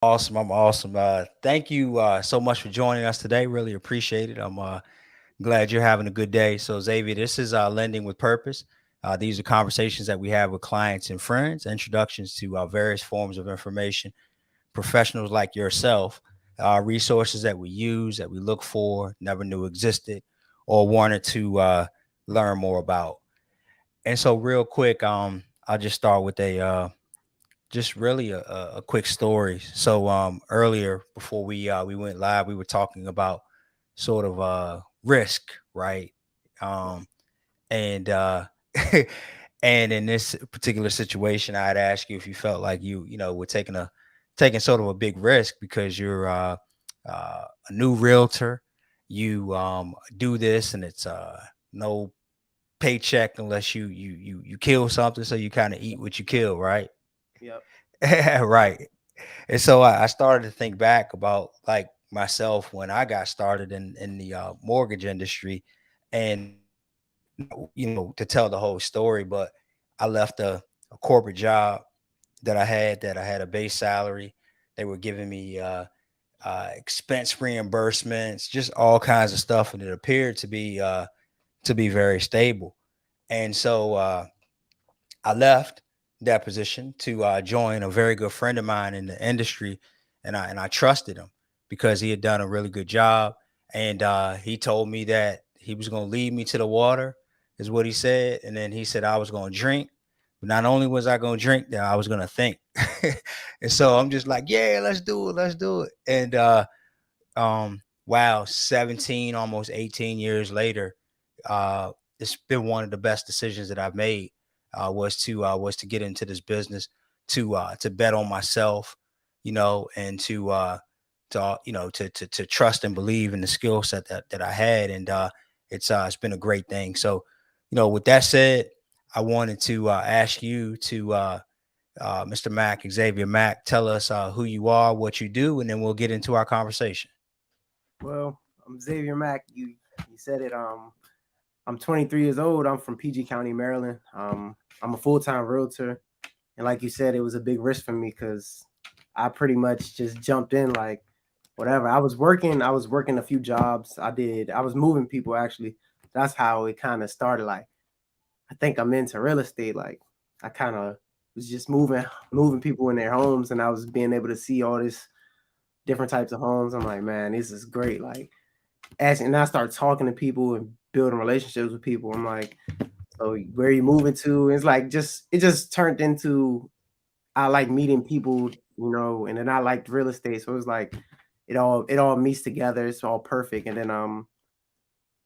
Awesome. I'm awesome. Thank you so much for joining us today. Really appreciate it. I'm glad you're having a good day. So, Xavier, this is Lending with Purpose. These are conversations that we have with clients and friends, introductions to various forms of information, professionals like yourself, resources that we use, that we look for, never knew existed, or wanted to learn more about. And so, real quick, I'll just start with just really a quick story. So earlier before we went live, we were talking about sort of risk, right? Um and and in this particular situation, I'd ask you if you felt like you were taking sort of a big risk because you're a new realtor. You do this and it's no paycheck unless you kill something, so you kind of eat what you kill, right? Yep. Right. And so I started to think back about like myself when I got started in the mortgage industry, and to tell the whole story, but I left a corporate job that I had a base salary. They were giving me expense reimbursements, just all kinds of stuff, and it appeared to be very stable. And so I left that position to join a very good friend of mine in the industry, and I trusted him because he had done a really good job, and he told me that he was going to lead me to the water, is what he said, and then he said I was going to drink. But not only was I going to drink, that I was going to think, and so I'm just like, yeah, let's do it, and wow, 17, almost 18 years later, it's been one of the best decisions that I've made. Was to get into this business, to bet on myself, and to trust and believe in the skill set that I had, and it's been a great thing. So, with that said, I wanted to ask you to Mr. Mack, Xavier Mack, tell us who you are, what you do, and then we'll get into our conversation. Well, I'm Xavier Mack. You said it. I'm 23 years old. I'm from PG County, Maryland. I'm a full time realtor, and like you said, it was a big risk for me because I pretty much just jumped in like whatever. I was working a few jobs. I was moving people actually. That's how it kind of started. Like I think I'm into real estate. Like I kind of was just moving people in their homes, and I was being able to see all this different types of homes. I'm like, man, this is great. Like asking, and I start talking to people and building relationships with people. I'm like, so where are you moving to? And it's like it just turned into I like meeting people, and then I liked real estate. So it was like it all meets together. It's all perfect. And then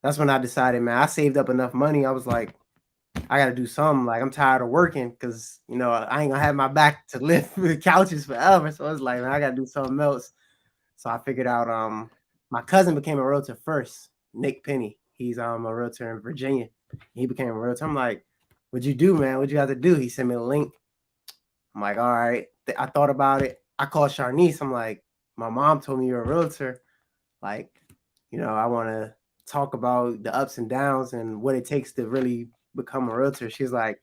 that's when I decided, man, I saved up enough money. I was like, I got to do something. Like I'm tired of working because I ain't gonna have my back to lift with couches forever. So it's like, man, I got to do something else. So I figured out my cousin became a realtor first, Nick Penny. He's a realtor in Virginia. He became a realtor. I'm like, what'd you do, man? What'd you have to do? He sent me a link. I'm like, all right. I thought about it. I called Sharnice. I'm like, my mom told me you're a realtor. Like, I want to talk about the ups and downs and what it takes to really become a realtor. She's like,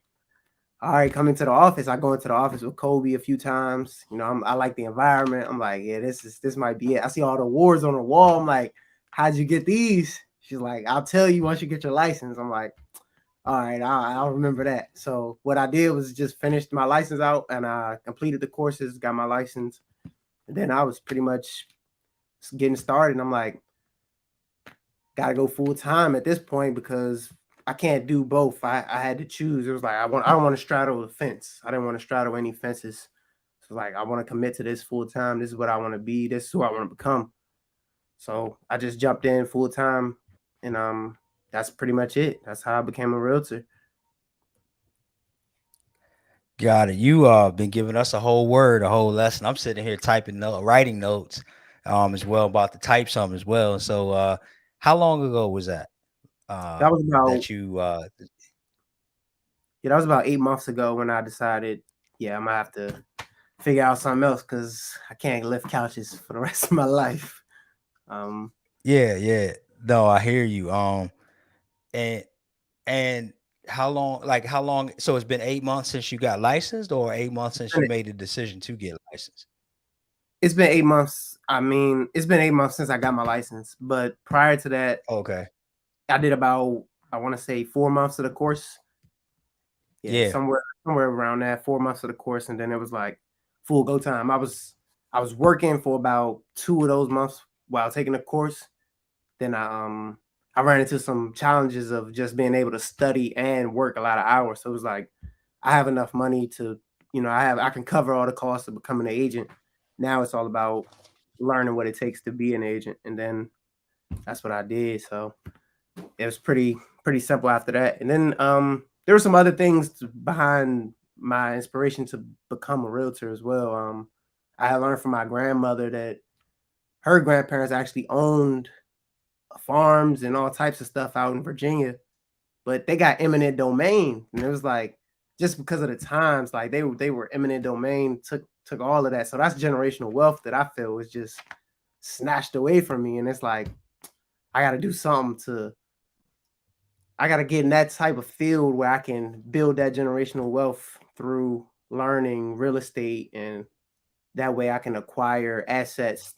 all right, come into the office. I go into the office with Kobe a few times. I like the environment. I'm like, yeah, this might be it. I see all the awards on the wall. I'm like, how'd you get these? She's like, I'll tell you once you get your license. I'm like, all right, I'll remember that. So what I did was just finished my license out and I completed the courses, got my license, and then I was pretty much getting started. And I'm like, gotta go full time at this point because I can't do both. I had to choose. It was like I don't want to straddle the fence. I didn't want to straddle any fences. So like I want to commit to this full time. This is what I want to be. This is who I want to become. So I just jumped in full time, and that's pretty much it. That's how I became a realtor. Got it. You been giving us a whole word, a whole lesson. I'm sitting here writing notes, as well about to type some as well. So, how long ago was that? Uh, That was about that you Yeah, that was about 8 months ago when I decided, yeah, I'm gonna have to figure out something else because I can't lift couches for the rest of my life. Um, Yeah, yeah. No, I hear you. And and how long? So it's been 8 months since you got licensed, or 8 months since you finished. made the decision to get licensed. It's been 8 months. I mean, it's been 8 months since I got my license, but prior to that, Okay. I did about, I want to say, 4 months of the course. Yeah, Yeah. somewhere around that, 4 months of the course, and then it was like full go time. I was working for about 2 of those months while taking the course. Then I ran into some challenges of just being able to study and work a lot of hours. So it was like I have enough money to, I can cover all the costs of becoming an agent. Now it's all about learning what it takes to be an agent, and then that's what I did. So it was pretty simple after that. And then there were some other things behind my inspiration to become a realtor as well. I had learned from my grandmother that her grandparents actually owned farms and all types of stuff out in Virginia, but they got eminent domain, and it was like just because of the times, like they were eminent domain took all of that. So that's generational wealth that I feel was just snatched away from me, and it's like I got to do something to. I got to get in that type of field where I can build that generational wealth through learning real estate, and that way I can acquire assets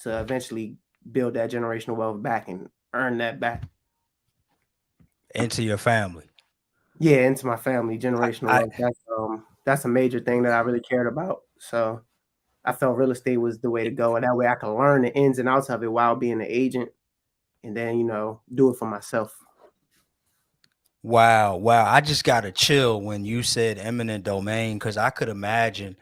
to eventually build that generational wealth back and earn that back. Into your family. Yeah, into my family, generational I wealth. That's a major thing that I really cared about. So I felt real estate was the way to go, and that way I can learn the ins and outs of it while being an agent, and then do it for myself. Wow, wow. I just got a chill when you said eminent domain because I could imagine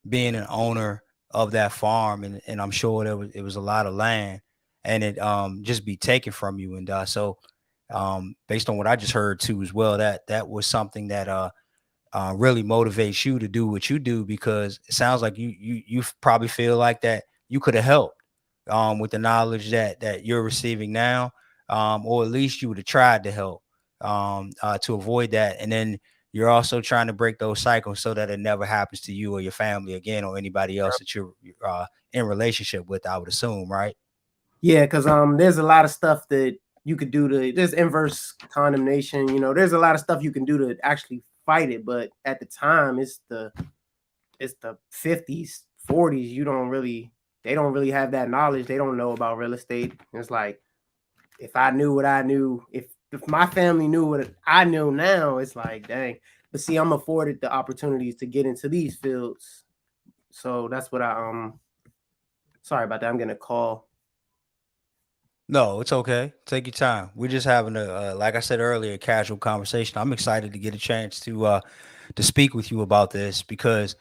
being an owner of that farm, and I'm sure it was a lot of land, and it just be taken from you. And so based on what I just heard too as well, that was something that really motivates you to do what you do, because it sounds like you probably feel like that you could have helped with the knowledge that you're receiving now, or at least you would have tried to help to avoid that. And then you're also trying to break those cycles so that it never happens to you or your family again, or anybody else that you're in relationship with, I would assume, right? Yeah, because there's a lot of stuff that you could do to. There's inverse condemnation. There's a lot of stuff you can do to actually fight it, but at the time, it's the 50s, 40s. They don't really have that knowledge. They don't know about real estate. It's like if I knew what I knew, if my family knew what I know now, it's like dang. But see, I'm afforded the opportunities to get into these fields, so that's what I. Sorry about that. I'm getting a call. No, it's okay. Take your time. We're just having like I said earlier, a casual conversation. I'm excited to get a chance to speak with you about this because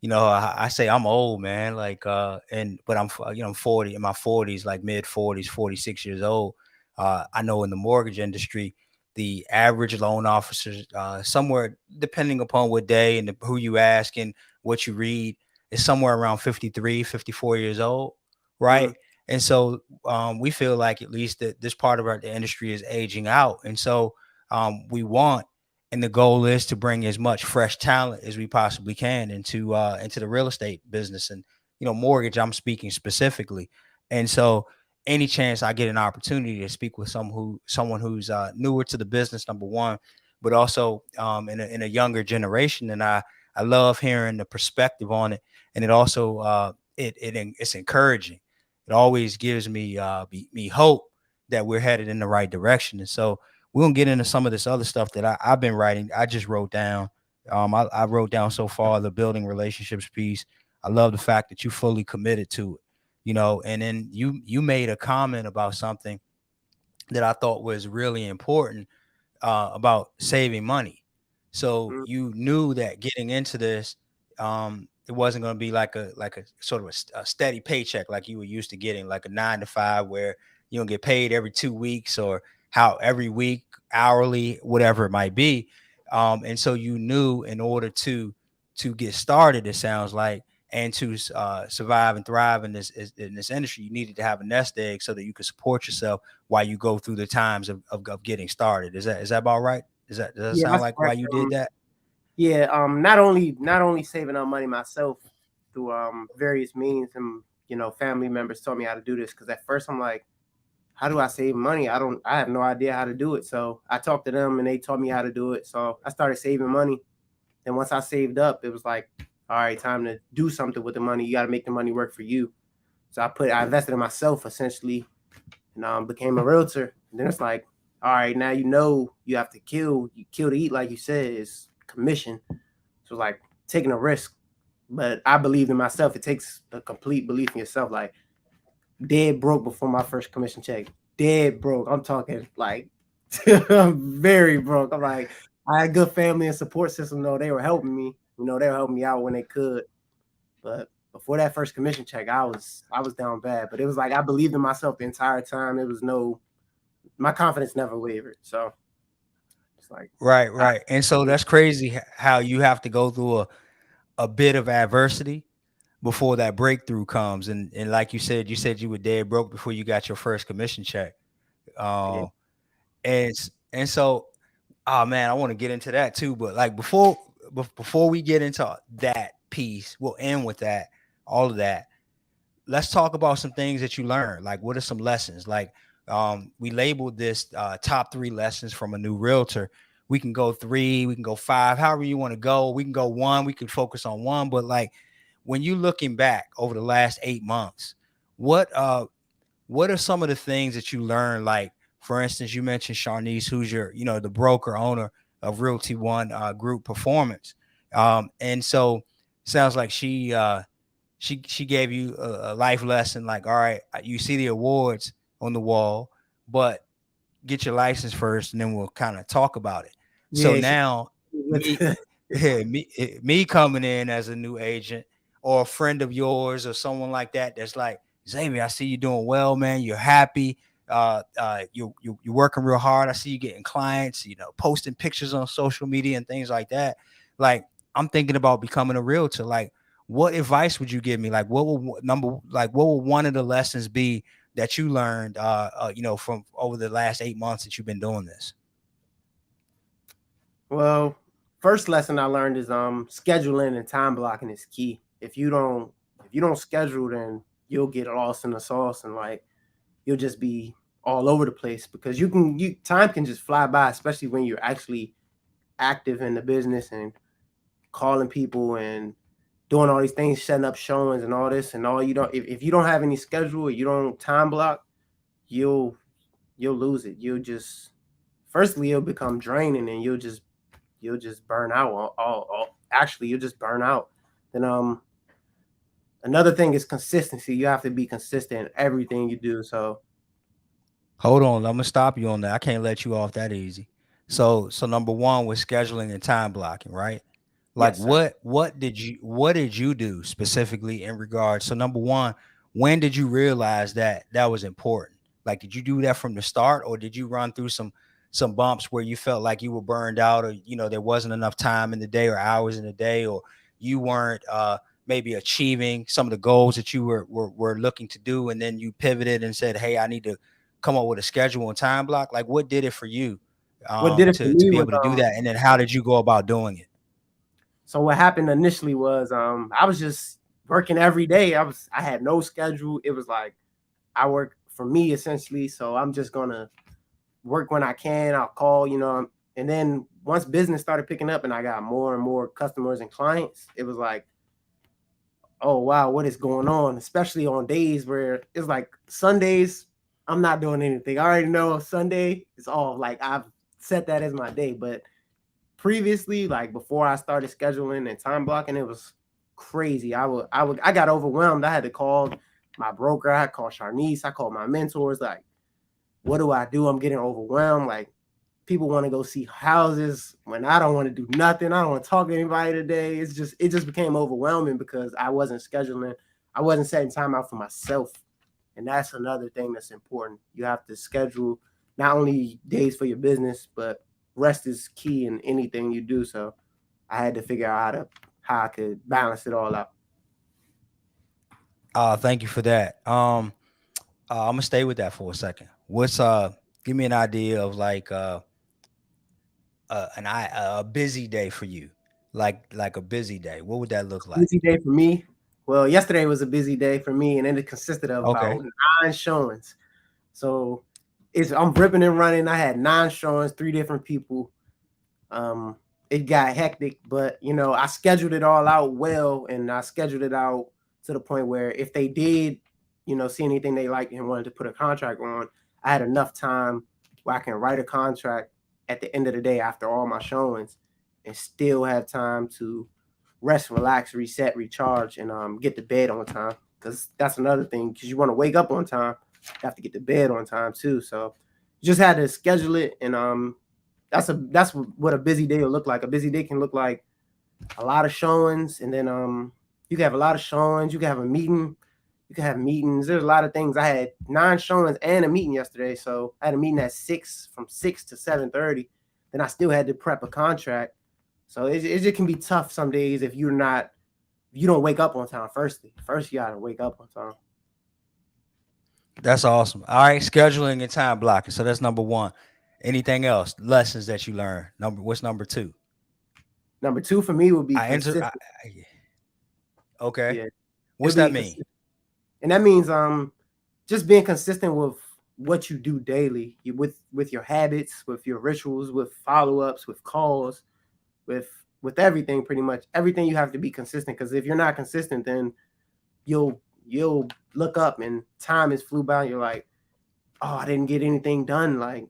I say I'm old, man. Like, and but I'm 40 in my 40s, like mid 40s, 46 years old. I know in the mortgage industry, the average loan officers, somewhere depending upon what day and who you ask and what you read, is somewhere around 53, 54 years old, right? Mm, And so we feel like at least that this part of the industry is aging out, and so we want and the goal is to bring as much fresh talent as we possibly can into the real estate business and mortgage. I'm speaking specifically, and so any chance I get an opportunity to speak with someone who's newer to the business, number one, but also in a younger generation, and I love hearing the perspective on it, and it also it's encouraging. It always gives me hope that we're headed in the right direction, and so we're gonna get into some of this other stuff that I've been writing. I just wrote down. I wrote down so far the building relationships piece. I love the fact that you fully committed to it. And then you made a comment about something that I thought was really important about saving money. So mm. you knew that getting into this, it wasn't going to be like a sort of a steady paycheck like you were used to getting, like a 9 to 5, where you don't get paid every 2 weeks or how every week, hourly, whatever it might be. And so you knew in order to get started, it sounds like, and to survive and thrive in this industry, you needed to have a nest egg so that you could support yourself while you go through the times of getting started. Is that about right? Does that Yeah, sound that's like why correct. you did that? Yeah, not only saving up money myself through various means, and family members taught me how to do this, because at first I'm like, how do I save money? I have no idea how to do it. So I talked to them and they taught me how to do it. So I started saving money. And once I saved up, it was like, all right, time to do something with the money. You got to make the money work for you. So I invested in myself essentially, and became a realtor. And then it's like, all right, now you have to kill to eat, like you said, is commission. So like taking a risk, but I believed in myself. It takes a complete belief in yourself. Like dead broke before my first commission check. Dead broke. I'm talking like I'm very broke. I'm like I had good family and support system. Though they were helping me. They were helping me out when they could. But before that first commission check, I was down bad. But it was like I believed in myself the entire time. It was my confidence never wavered. So it's like Right. And so that's crazy how you have to go through a bit of adversity before that breakthrough comes. And like you said you were dead broke before you got your first commission check. yeah, Um, and so, oh man, I want to get into that too. But like before we get into that piece, we'll end with that, all of that. Let's talk about some things that you learned. Like, what are some lessons? Like, we labeled this top 3 lessons from a new realtor. We can go 3, we can go 5, however you want to go. We can go 1, we can focus on 1. But like, when you looking back over the last 8 months, what what are some of the things that you learned? Like, for instance, you mentioned Sharnice, who's the broker owner of Realty One Group Performance. And so sounds like she gave you a life lesson. Like, all right, you see the awards on the wall, but get your license first, and then we'll kind of talk about it. So yeah. now me, me coming in as a new agent or a friend of yours or someone like that that's like, Xavier, I see you doing well, man. You're happy. You're working real hard. I see you getting clients, posting pictures on social media and things like that. Like, I'm thinking about becoming a realtor. Like, what advice would you give me? Like, what will one of the lessons be that you learned, from over the last 8 months that you've been doing this? Well, first lesson I learned is scheduling and time blocking is key. If you don't schedule, then you'll get lost in the sauce and like you'll just be all over the place because time can just fly by, especially when you're actually active in the business and calling people and doing all these things, setting up showings and all this and all. You don't if you don't have any schedule or you don't time block, you'll lose it. Firstly you'll become draining and you'll just burn out. Actually, you'll just burn out. Then another thing is consistency. You have to be consistent in everything you do. So Hold on, I'm gonna stop you on that. I can't let you off that easy. So number one was scheduling and time blocking, right? Like, yes, sir. what did you do specifically in regards? So number one, when did you realize that that was important? Like, did you do that from the start, or did you run through some bumps where you felt like you were burned out, or there wasn't enough time in the day or hours in the day, or you weren't maybe achieving some of the goals that you were looking to do, and then you pivoted and said, hey, I need to come up with a schedule and time block? Like, what did it for you What did it for to me be was able to do that? And then how did you go about doing it? so what happened initially was I was just working every day. I had no schedule. It was like I work for me essentially. So I'm just gonna work when I can. I'll call, and then once business started picking up and I got more and more customers and clients, it was like, oh wow, what is going on? Especially on days where it's like Sundays, I'm not doing anything. I already know Sunday is off. Like I've set that as my day. But previously, like before I started scheduling and time blocking, it was crazy. I got overwhelmed. I had to call my broker. I called Sharnice. I called my mentors. Like, what do I do? I'm getting overwhelmed. Like people want to go see houses when I don't want to do nothing. I don't want to talk to anybody today. It just became overwhelming because I wasn't scheduling. I wasn't setting time out for myself. And that's another thing that's important. You have to schedule not only days for your business, but rest is key in anything you do. So I had to figure out how I could balance it all out. Thank you for that. I'm gonna stay with that for a second. Give me an idea of like a busy day for you, like a busy day. What would that look like? Busy day for me. Well, yesterday was a busy day for me, and it consisted of Okay. about 9 showings. So I'm ripping and running. I had 9 showings, 3 different people. It got hectic, but I scheduled it all out well, and I scheduled it out to the point where if they did see anything they liked and wanted to put a contract on, I had enough time where I can write a contract at the end of the day after all my showings and still have time to rest, relax, reset, recharge, and get to bed on time. Because that's another thing. Because you want to wake up on time, you have to get to bed on time too. So you just had to schedule it, and that's what a busy day will look like. A busy day can look like a lot of showings, and then you can have a lot of showings. You can have a meeting. You can have meetings. There's a lot of things. I had 9 showings and a meeting yesterday. So I had a meeting at 6 from 6 to 7:30. Then I still had to prep a contract. So it just can be tough some days if you don't wake up on time. First you gotta wake up on time. That's awesome. All right, scheduling and time blocking. So that's number one. Anything else? Lessons that you learned. What's number 2? Number 2 for me would be I enter. consistent. Okay. Yeah, What's it'll be that mean? and that means just being consistent with what you do daily, with your habits, with your rituals, with follow-ups, with calls, with everything. Pretty much everything you have to be consistent, because if you're not consistent, then you'll look up and time is flew by. You're like, oh, I didn't get anything done. Like,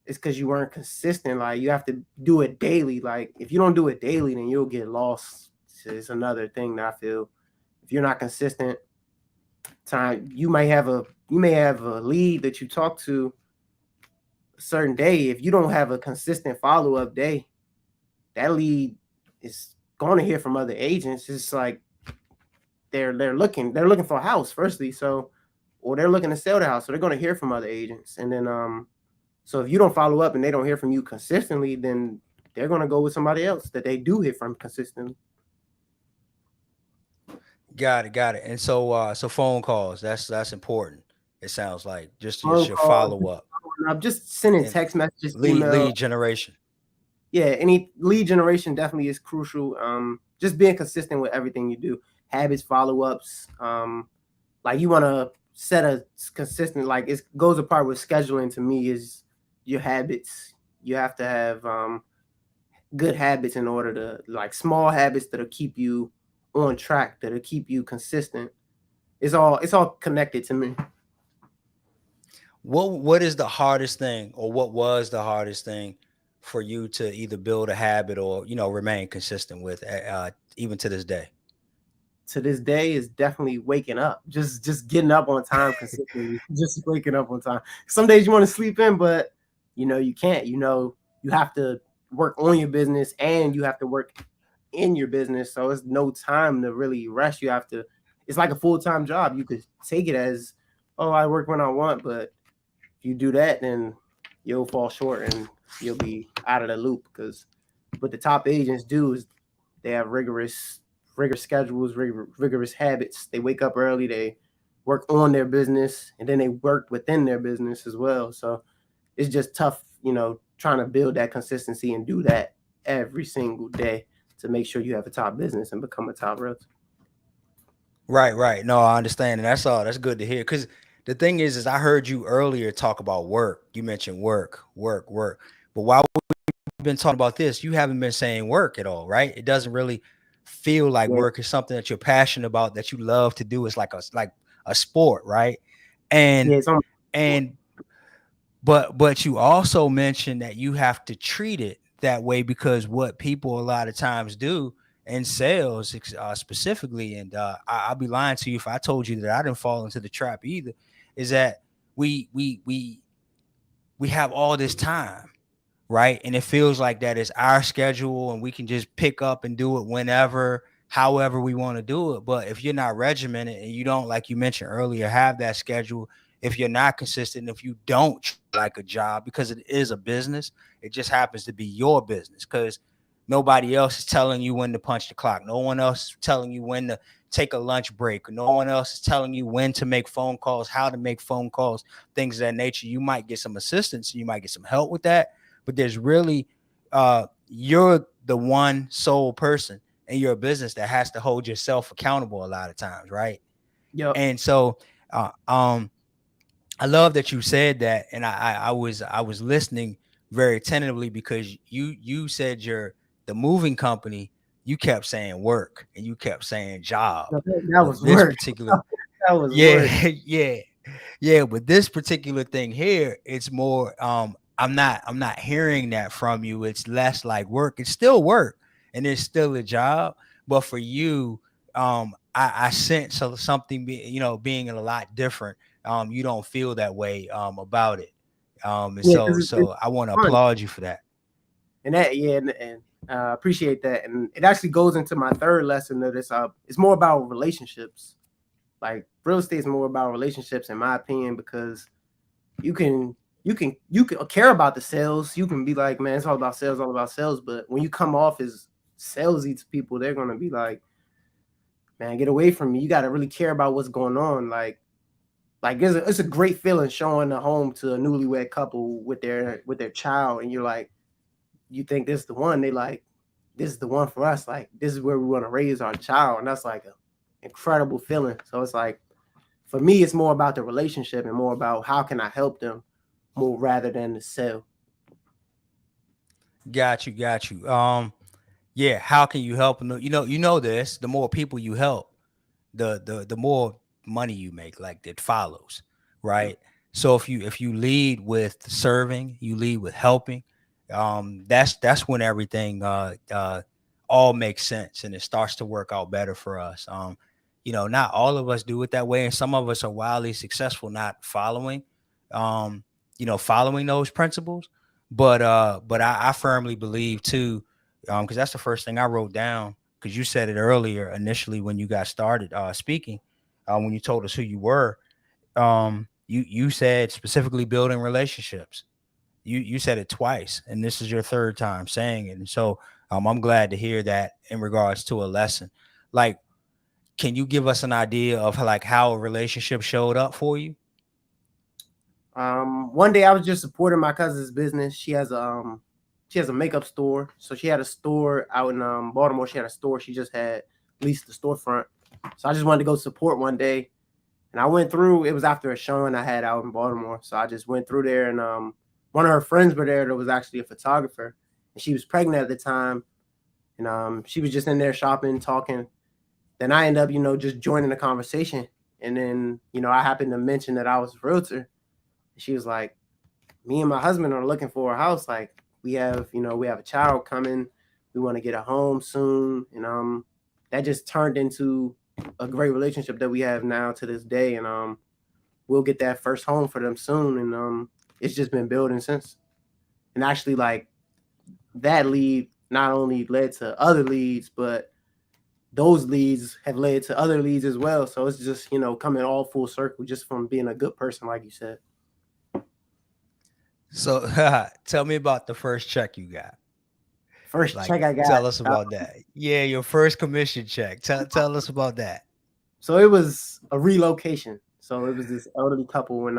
it's because you weren't consistent. Like, you have to do it daily. Like, if you don't do it daily, then you'll get lost. It's another thing that I feel. If you're not consistent, you may have a lead that you talk to a certain day. If you don't have a consistent follow-up day, that lead is going to hear from other agents. It's like they're looking for a house firstly, or they're looking to sell the house, so they're going to hear from other agents. And then so if you don't follow up and they don't hear from you consistently, then they're going to go with somebody else that they do hear from consistently. Got it. And so phone calls. That's important. It sounds like just Phone your calls, follow up I'm just sending and text messages, email. lead generation. Yeah, any lead generation definitely is crucial. Just being consistent with everything you do, habits, follow-ups. Like, you want to set a consistent, like, it goes apart with scheduling. To me, is your habits. You have to have good habits in order to, like, small habits that'll keep you on track, that'll keep you consistent. It's all connected to me. What is the hardest thing, or what was the hardest thing for you to either build a habit or remain consistent with, even to this day? To this day is definitely waking up, just getting up on time consistently, just waking up on time. Some days you want to sleep in, but you can't. You have to work on your business and you have to work in your business, so it's no time to really rest. It's like a full-time job. You could take it as, oh, I work when I want, but if you do that, then you'll fall short and you'll be out of the loop. Because what the top agents do is they have rigorous schedules, rigorous habits. They wake up early, they work on their business, and then they work within their business as well. So it's just tough, trying to build that consistency and do that every single day to make sure you have a top business and become a top realtor. Right. No, I understand, and that's all. That's good to hear. Because the thing is I heard you earlier talk about work. You mentioned work. But while we've been talking about this, you haven't been saying work at all, right? It doesn't really feel like Yeah, work is something that you're passionate about, that you love to do. It's like a sport, right? And yeah, it's on. and but you also mentioned that you have to treat it that way, because what people a lot of times do in sales, specifically, and I'll be lying to you if I told you that I didn't fall into the trap either, is that we have all this time, right? And it feels like that is our schedule and we can just pick up and do it whenever, however we want to do it. But if you're not regimented and you don't, like you mentioned earlier, have that schedule, if you're not consistent, if you don't treat it like a job, because it is a business, it just happens to be your business, because nobody else is telling you when to punch the clock. No one else is telling you when to take a lunch break. No one else is telling you when to make phone calls, how to make phone calls, things of that nature. You might get some assistance, you might get some help with that, but there's really you're the one sole person in your business that has to hold yourself accountable a lot of times, right? Yep. And so I love that you said that, and I was listening very attentively, because you said the moving company, you kept saying work and you kept saying job. That But was work. That was work. Yeah, yeah, yeah. But this particular thing here, it's more. I'm not hearing that from you. It's less like work. It's still work, and it's still a job. But for you, I sense something, being a lot different. You don't feel that way about it. And Yeah, so, because it's I want to fun. applaud you for that. And that, yeah, and appreciate that. And it actually goes into my third lesson of this. It's more about relationships. Like real estate is more about relationships, in my opinion, because you can you can care about the sales. You can be like, man, it's all about sales. But when you come off as salesy to people, they're gonna be like, man, get away from me. You got to really care about what's going on. Like it's a great feeling showing a home to a newlywed couple with their child, and you're like, you think this is the one. They like, this is the one for us. Like this is where we want to raise our child, and that's like an incredible feeling. So it's like, for me, it's more about the relationship and more about how can I help them more rather than the sell. Got you. Yeah. How can you help? You know this. The more people you help, the more money you make, like that follows, Yep. right? So if you lead with serving, you lead with helping, that's when everything all makes sense and it starts to work out better for us. Not all of us do it that way, and some of us are wildly successful not um following those principles. But I firmly believe too, because that's the first thing I wrote down, because you said it earlier initially when you got started speaking, when you told us who you were. You said specifically building relationships. You said it twice, and this is your third time saying it. And so I'm glad to hear that in regards to a lesson. Like, can you give us an idea of like how a relationship showed up for you? One day I was just supporting my cousin's business. She has a makeup store. So she had a store out in Baltimore. She had a store. She just had leased the storefront. So I just wanted to go support one day. And I went through, it was after a showing I had out in Baltimore. So I just went through there, and one of her friends were there that was actually a photographer. And she was pregnant at the time. And she was just in there shopping, talking. Then I ended up, just joining the conversation. And then, I happened to mention that I was a realtor. She was like, me and my husband are looking for a house. Like we have a child coming. We want to get a home soon. And that just turned into a great relationship that we have now to this day. And we'll get that first home for them soon. And it's just been building since. And actually, like, that lead not only led to other leads, but those leads have led to other leads as well. So it's just, coming all full circle just from being a good person, like you said. So tell me about the first check you got. First Like, check I got. tell us about that. Yeah, your first commission check. Tell us about that. So it was a relocation. So it was this elderly couple when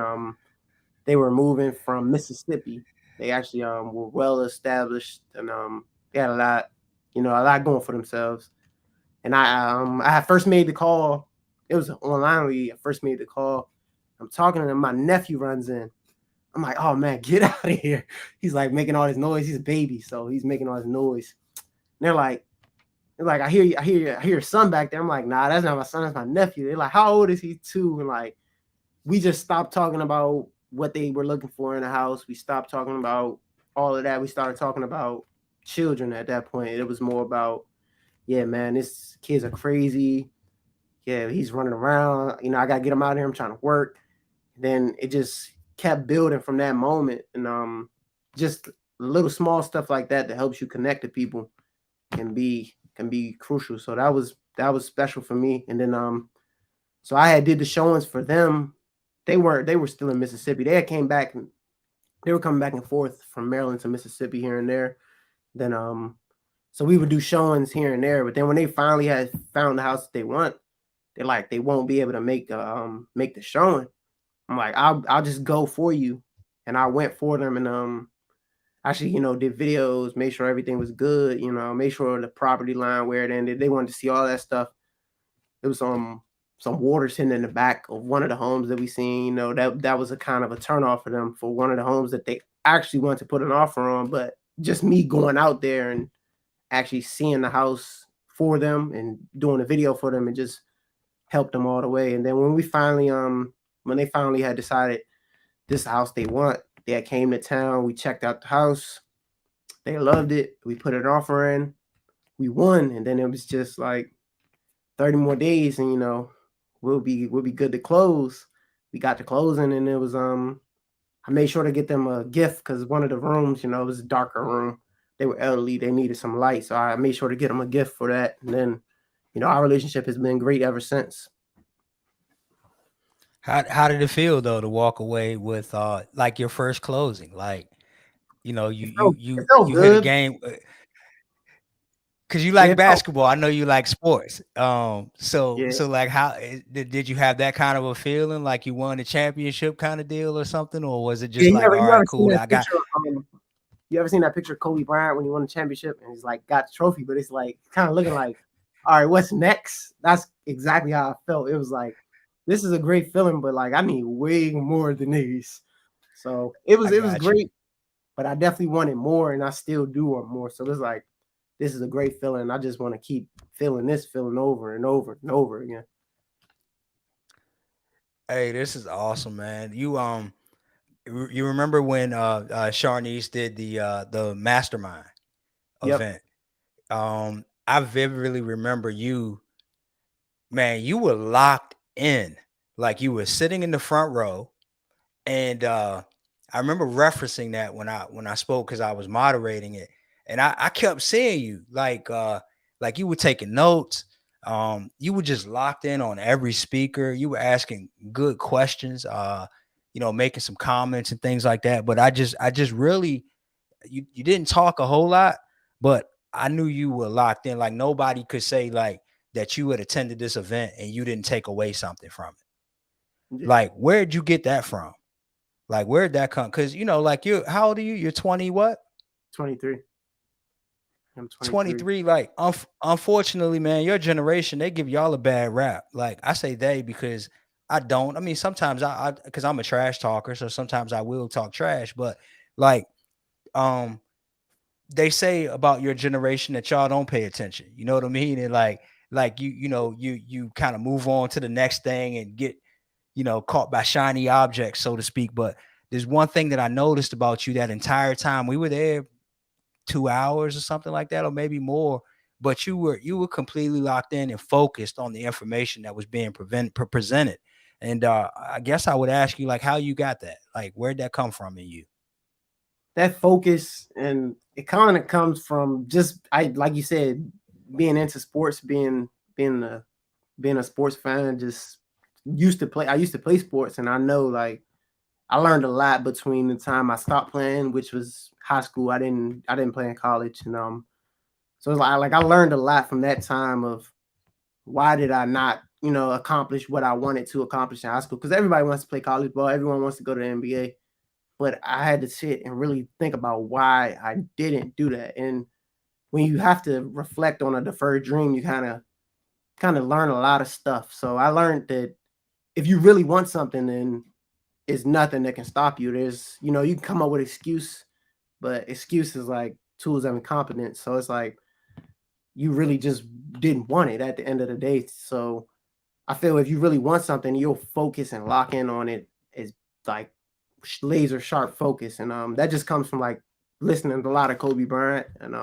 they were moving from Mississippi. They actually were well established, and they had a lot going for themselves. And I had first made the call. It was online. I first made the call. I'm talking to them. My nephew runs in. I'm like, oh man, get out of here. He's like making all this noise. He's a baby, so he's making all this noise. And they're like, I hear you, I hear your son back there. I'm like, nah, that's not my son, that's my nephew. They're like, how old is he too? And like, we just stopped talking about what they were looking for in the house. We stopped talking about all of that. We started talking about children at that point. It was more about, yeah, man, this kids are crazy. Yeah, he's running around. I gotta get him out of here. I'm trying to work. Then it just kept building from that moment. And just little small stuff like that helps you connect to people can be crucial. So that was special for me. And then so I had did the showings for them. They were still in Mississippi. They had came back, and they were coming back and forth from Maryland to Mississippi here and there. Then so we would do showings here and there. But then when they finally had found the house that they want, they're like, they won't be able to make the showing. I'm like, I'll just go for you. And I went for them, and actually, did videos, made sure everything was good, made sure the property line where it ended. They wanted to see all that stuff. There was some water sitting in the back of one of the homes that we seen. That was a kind of a turnoff for them for one of the homes that they actually wanted to put an offer on. But just me going out there and actually seeing the house for them and doing a video for them, and just helped them all the way. And then when they finally had decided this house they want, they had came to town. We checked out the house. They loved it. We put an offer in. We won, and then it was just like 30 more days, and we'll be good to close. We got to closing, and it was I made sure to get them a gift because one of the rooms, it was a darker room. They were elderly, they needed some light, so I made sure to get them a gift for that. And then, our relationship has been great ever since. How did it feel though to walk away with like your first closing? Like, you It felt you hit a good. game because you Yeah, like basketball. I know you like sports. yeah, So like how did you have that kind of a feeling like you won a championship kind of deal or something, or was it yeah. just You like, ever all you right, ever seen cool, that I got. picture? You ever seen that picture of Kobe Bryant when he won the championship and he's like got the trophy, but it's like kind of looking like, all right, what's next? That's exactly how I felt. It was like, this is a great feeling, but like I need way more than these. So I it was got you. great, but I definitely wanted more, and I still do want more. So it's like, this is a great feeling. I just want to keep feeling this feeling over and over and over again. Hey, this is awesome, man. You remember when Sharnice did the mastermind Yep. event? I vividly remember you, man. You were locked in, like you were sitting in the front row, and I remember referencing that when I spoke because I was moderating it, and I kept seeing you like you were taking notes. You were just locked in on every speaker. You were asking good questions. Making some comments and things like that. But I just really you didn't talk a whole lot, but I knew you were locked in. Like nobody could say like that you had attended this event and you didn't take away something from it. Yeah. Like where'd you get that from? Like where'd that come? Because like you, how old are you? You're 20 what? 23. I'm 23. 23. Like unfortunately, man, your generation, they give y'all a bad rap. Like I say they because I don't. I mean, sometimes I because I'm a trash talker, so sometimes I will talk trash, but like um they say about your generation that y'all don't pay attention. You know what I mean? And like you kind of move on to the next thing and get caught by shiny objects, so to speak. But there's one thing that I noticed about you that entire time we were there, 2 hours or something like that, or maybe more. But you were completely locked in and focused on the information that was being presented. And I guess I would ask you like how you got that. Like where'd that come from in you? That focus, and it kind of comes from just like you said, being into sports, being a being a sports fan. Just I used to play sports, and I know like I learned a lot between the time I stopped playing, which was high school. I didn't play in college, and so it's like I learned a lot from that time of why did I not accomplish what I wanted to accomplish in high school, because everybody wants to play college ball, everyone wants to go to the NBA, but I had to sit and really think about why I didn't do that. And when you have to reflect on a deferred dream, you kind of learn a lot of stuff. So I learned that if you really want something, then it's nothing that can stop you. There's, you can come up with excuse, but excuse is like tools of incompetence. So it's like you really just didn't want it at the end of the day. So I feel if you really want something, you'll focus and lock in on it. It's like laser sharp focus, and that just comes from like listening to a lot of Kobe Bryant, and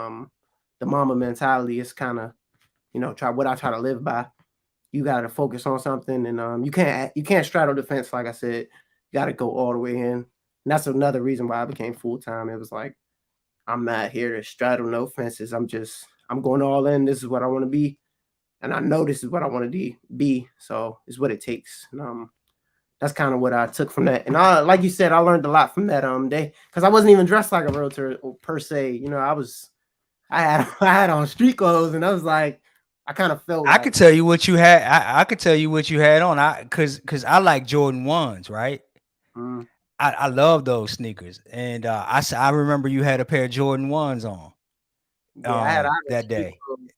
the Mamba mentality is kind of try what I try to live by. You got to focus on something, and you can't straddle the fence. Like I said, you got to go all the way in. And that's another reason why I became full time. It was like I'm not here to straddle no fences. I'm going all in. This is what I want to be, and I know this is what I want to be. So it's what it takes. And, that's kind of what I took from that. And like you said, I learned a lot from that day, because I wasn't even dressed like a realtor per se. I had I had on street clothes, and I was like, I kind of felt I like, could tell you what you had. I could tell you what you had on. Cause I like Jordan ones, right? mm, I love those sneakers, and I remember you had a pair of Jordan ones on yeah, I had that street day. clothes,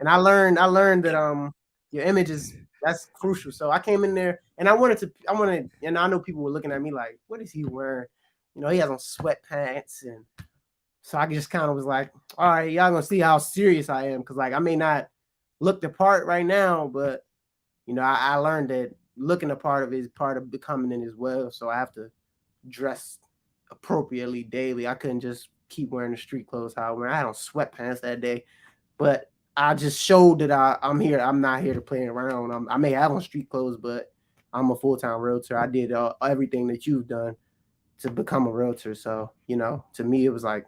and I learned that your image is that's crucial. So I came in there, and and I know people were looking at me like, what is he wearing? He has on sweatpants, and so I just kind of was like, all right, y'all gonna see how serious I am, because like I may not look the part right now, but I learned that looking a part of it is part of becoming it as well. So I have to dress appropriately daily. I couldn't just keep wearing the street clothes how I wear. I had on sweatpants that day, but I just showed that I'm here. I'm not here to play around. I may have on street clothes, but I'm a full-time realtor. I did everything that you've done to become a realtor. So, to me, it was like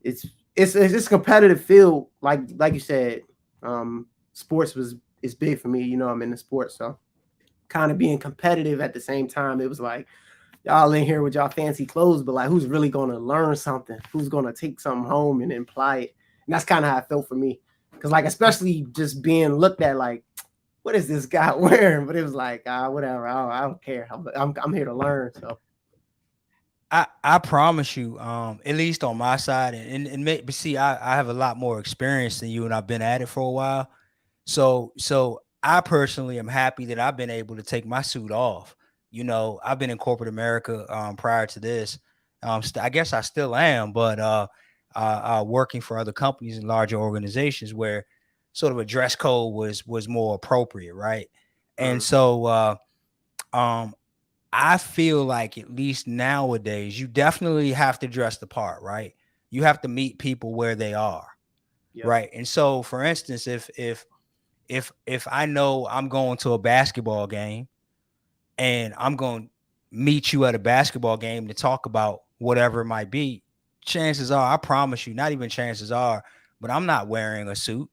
it's it's a competitive field. Like you said, sports is big for me. I'm in the sports, so kind of being competitive at the same time. It was like y'all in here with y'all fancy clothes, but like who's really gonna learn something? Who's gonna take something home and apply it? And that's kind of how it felt for me. Cause like especially just being looked at like, what is this guy wearing? But it was like, whatever. I don't care. I'm here to learn. So I promise you, at least on my side, but see, I have a lot more experience than you, and I've been at it for a while. So I personally am happy that I've been able to take my suit off. I've been in corporate America prior to this. I guess I still am, but working for other companies and larger organizations where sort of a dress code was more appropriate, right? And mm, so um, I feel like at least nowadays, you definitely have to dress the part, right? You have to meet people where they are, yep, right? And so, for instance, if I know I'm going to a basketball game and I'm going to meet you at a basketball game to talk about whatever it might be, chances are, I promise you, not even chances are, but I'm not wearing a suit.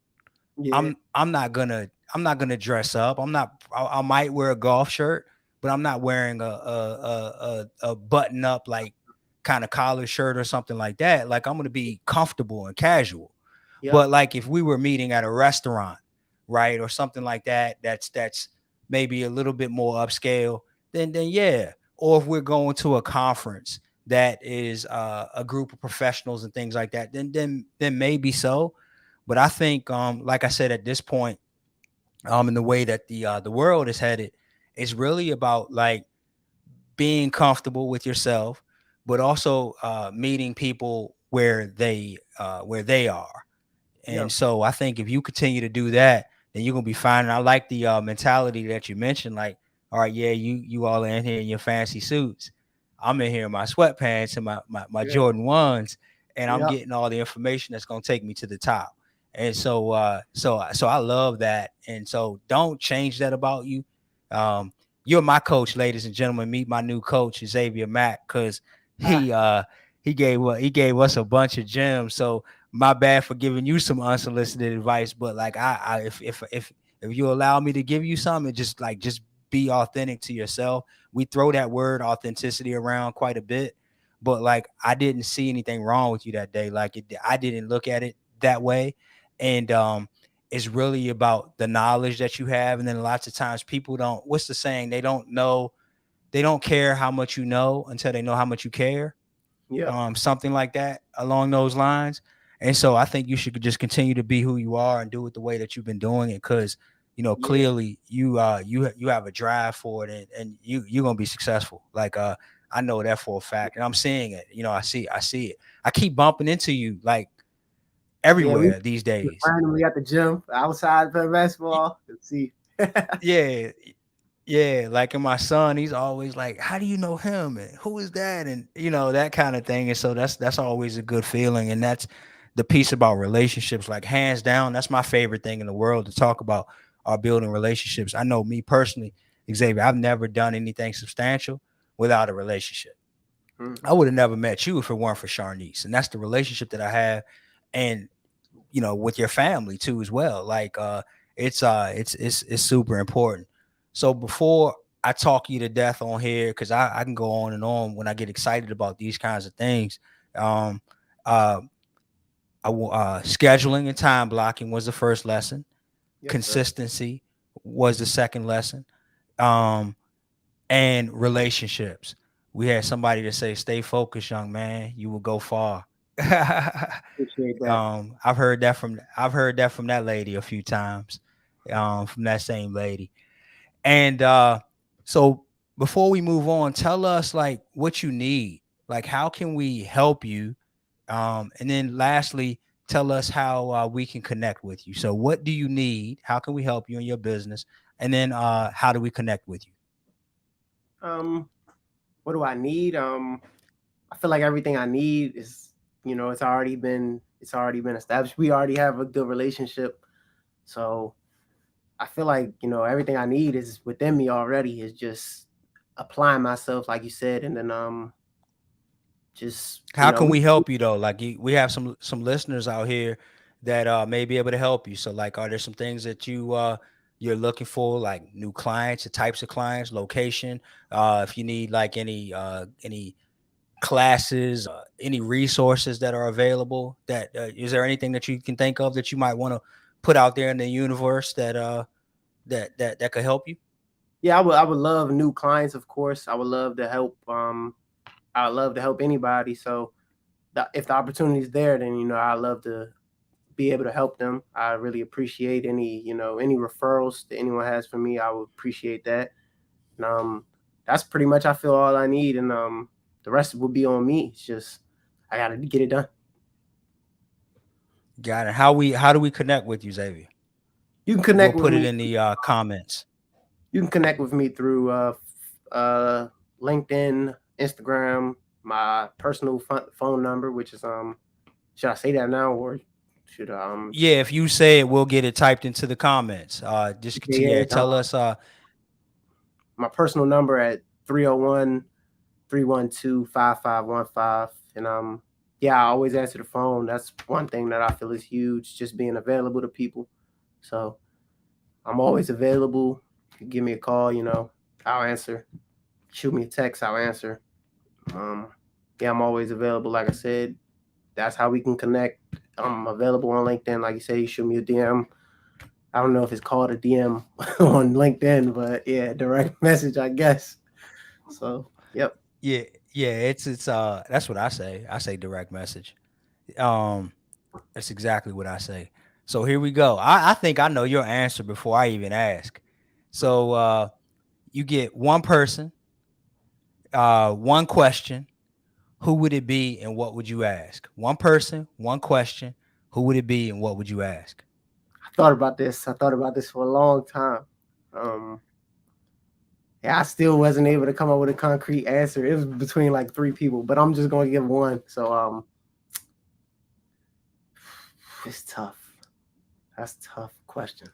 yeah, I'm not gonna dress up. I might wear a golf shirt, but I'm not wearing a button up like kind of collar shirt or something like that. Like I'm gonna be comfortable and casual. yep, But like if we were meeting at a restaurant, right, or something like that, that's maybe a little bit more upscale, then yeah. Or if we're going to a conference that is a group of professionals and things like that, then maybe so. But I think, like I said, at this point, in the way that the world is headed, it's really about like being comfortable with yourself, but also meeting people where they are. And yep, so I think if you continue to do that, then you're gonna be fine. And I like the mentality that you mentioned. Like, all right, yeah, you all are in here in your fancy suits. I'm in here in my sweatpants and my yeah, Jordan ones, and I'm yep, getting all the information that's gonna take me to the top. And so I love that. And so don't change that about you. Um, you're my coach, ladies and gentlemen. Meet my new coach, Xavier Mack, because ah, he gave us a bunch of gems. So my bad for giving you some unsolicited advice, but like I if you allow me to give you something, just be authentic to yourself. We throw that word authenticity around quite a bit, but like I didn't see anything wrong with you that day. Like I didn't look at it that way, and it's really about the knowledge that you have. And then lots of times people don't. What's the saying? They don't care how much you know until they know how much you care, yep, something like that along those lines. And so I think you should just continue to be who you are and do it the way that you've been doing it, because yeah, clearly you have a drive for it, and you're gonna be successful. Like I know that for a fact, and I'm seeing it. I see it. I keep bumping into you like yeah. We everywhere these days. randomly at the gym outside playing Y- basketball. Let's see. Yeah, yeah, like and my son, he's always like, "How do you know him? And who is that?" And that kind of thing. And so that's always a good feeling. And that's the piece about relationships. Like hands down, that's my favorite thing in the world to talk about are building relationships. I know me personally, Xavier, I've never done anything substantial without a relationship. Mm, I would have never met you if it weren't for Sharnice. And that's the relationship that I have. And with your family too as well. Like it's super important. So before I talk you to death on here, because I can go on and on when I get excited about these kinds of things. Um uh Scheduling and time blocking was the first lesson. yes, sir. Consistency was the second lesson. Um and relationships. We had somebody to say, stay focused, young man, you will go far. Appreciate that. I've heard that from that lady a few times, from that same lady. And so before we move on, tell us like what you need. Like how can we help you? And then lastly, tell us how we can connect with you. So what do you need? How can we help you in your business? And then how do we connect with you? Um, what do I need? I feel like everything I need is, it's already been established. We already have a good relationship, so I feel like everything I need is within me already. Is just applying myself, like you said, and then just How can we help you though? Like we have some listeners out here that may be able to help you. So like, are there some things that you're looking for, like new clients, the types of clients, location? If you need like any classes, any resources that are available, that is there anything that you can think of that you might want to put out there in the universe that that could help you? yeah, I would love new clients, of course. I would love to help. I would love to help anybody. So if the opportunity is there, then I love to be able to help them. I really appreciate any referrals that anyone has for me. I would appreciate that. And that's pretty much I feel all I need, and the rest will be on me. It's just I gotta get it done. Got it. How do we connect with you, Xavier? You can We'll connect with put it me. in the comments. You can connect with me through uh, LinkedIn, Instagram, my personal phone number, which is should I say that now or should Yeah, if you say it, we'll get it typed into the comments. Just yeah, yeah, it's, tell us. my personal number at 301-312-5515. And yeah, I always answer the phone. That's one thing that I feel is huge, just being available to people. So I'm always available. You give me a call, I'll answer. Shoot me a text, I'll answer. Um, yeah, I'm always available. Like I said, that's how we can connect. I'm available on LinkedIn. Like you say, you shoot me a DM. I don't know if it's called a DM on LinkedIn, but yeah, direct message, I guess. So, yep. Yeah, yeah, it's that's what I say. I say direct message. Um, that's exactly what I say. So here we go. I think I know your answer before I even ask. So you get one person, one question. Who would it be, and what would you ask? One person, one question. Who would it be, and what would you ask? I thought about this. I thought about this for a long time. Um, yeah, I still wasn't able to come up with a concrete answer. It was between like three people, but I'm just going to give one. So, it's tough. That's a tough question.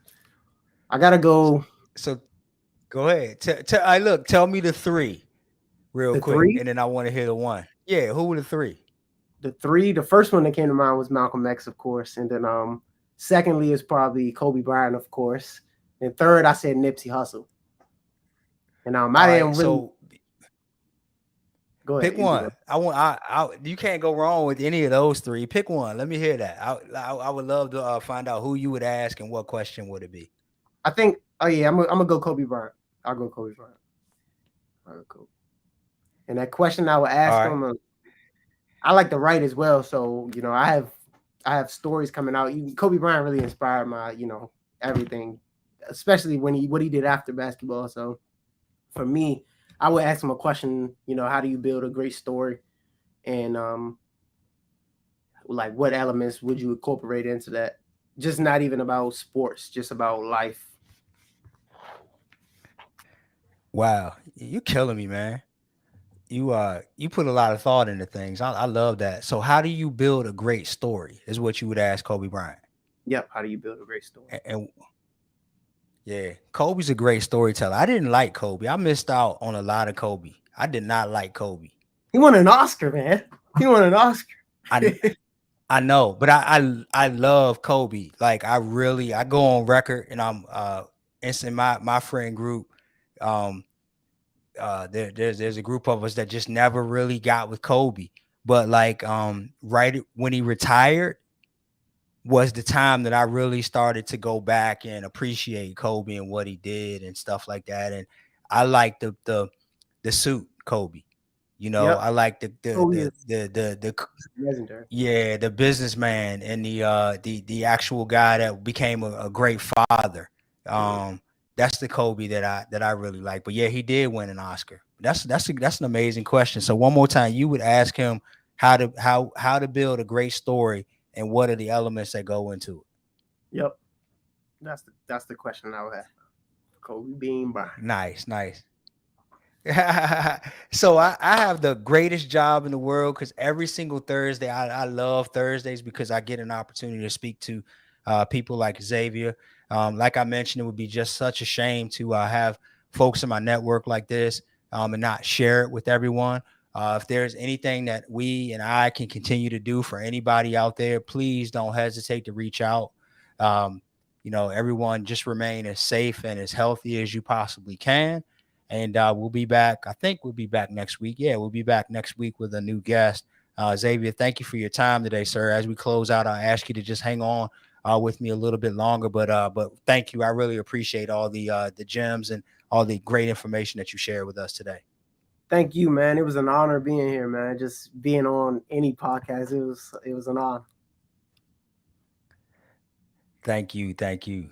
I gotta go. So go ahead. I look. Tell me the three real The quick, three, and then I want to hear the one. Yeah, who were the three? the first one that came to mind was Malcolm X, of course, and then secondly is probably Kobe Bryant, of course, and third I said Nipsey Hussle. And All I right. didn't really So go pick ahead. You can go. one. I want. You can't go wrong with any of those three. Pick one. Let me hear that. I would love to find out who you would ask and what question would it be. I think. Oh yeah, I'm gonna go Kobe Bryant. I'll go Kobe Bryant. I'll go Kobe. And that question I would All ask right. him, I like to write as well, so I have stories coming out. Kobe Bryant really inspired my everything, especially when what he did after basketball. So for me, I would ask him a question. How do you build a great story, and like what elements would you incorporate into that? Just not even about sports, just about life. Wow, you killing me, man. You put a lot of thought into things. I love that. So how do you build a great story? Is what you would ask Kobe Bryant. Yep. How do you build a great story? And yeah, Kobe's a great storyteller. I didn't like Kobe. I missed out on a lot of Kobe. I did not like Kobe. He won an Oscar, man. He won an Oscar. I I know, but I love Kobe. Like I go on record and I'm it's in my friend group. Um there's a group of us that just never really got with Kobe. But like right when he retired was the time that I really started to go back and appreciate Kobe and what he did and stuff like that. And I like the suit Kobe. You know, Yep. I like the the Kobe the is the the the legendary. yeah, the businessman and the actual guy that became a great father. Mhm. Um, that's the Kobe that I really like. But yeah, he did win an Oscar. That's an amazing question. So one more time, you would ask him how to build a great story and what are the elements that go into it. Yep. That's the question I would have. Kobe Bean Bryant. Nice, nice. So I have the greatest job in the world because every single Thursday, I love Thursdays because I get an opportunity to speak to people like Xavier. Like I mentioned, it would be just such a shame to have folks in my network like this and not share it with everyone. If there's anything that we and I can continue to do for anybody out there, please don't hesitate to reach out. Um, everyone just remain as safe and as healthy as you possibly can. And we'll be back. I think we'll be back next week. Yeah, we'll be back next week with a new guest. Xavier, thank you for your time today, sir. As we close out, I ask you to just hang on with me a little bit longer. But thank you. I really appreciate all the gems and all the great information that you shared with us today. Thank you, man. It was an honor being here, man. Just being on any podcast, it was an honor. Thank you. Thank you.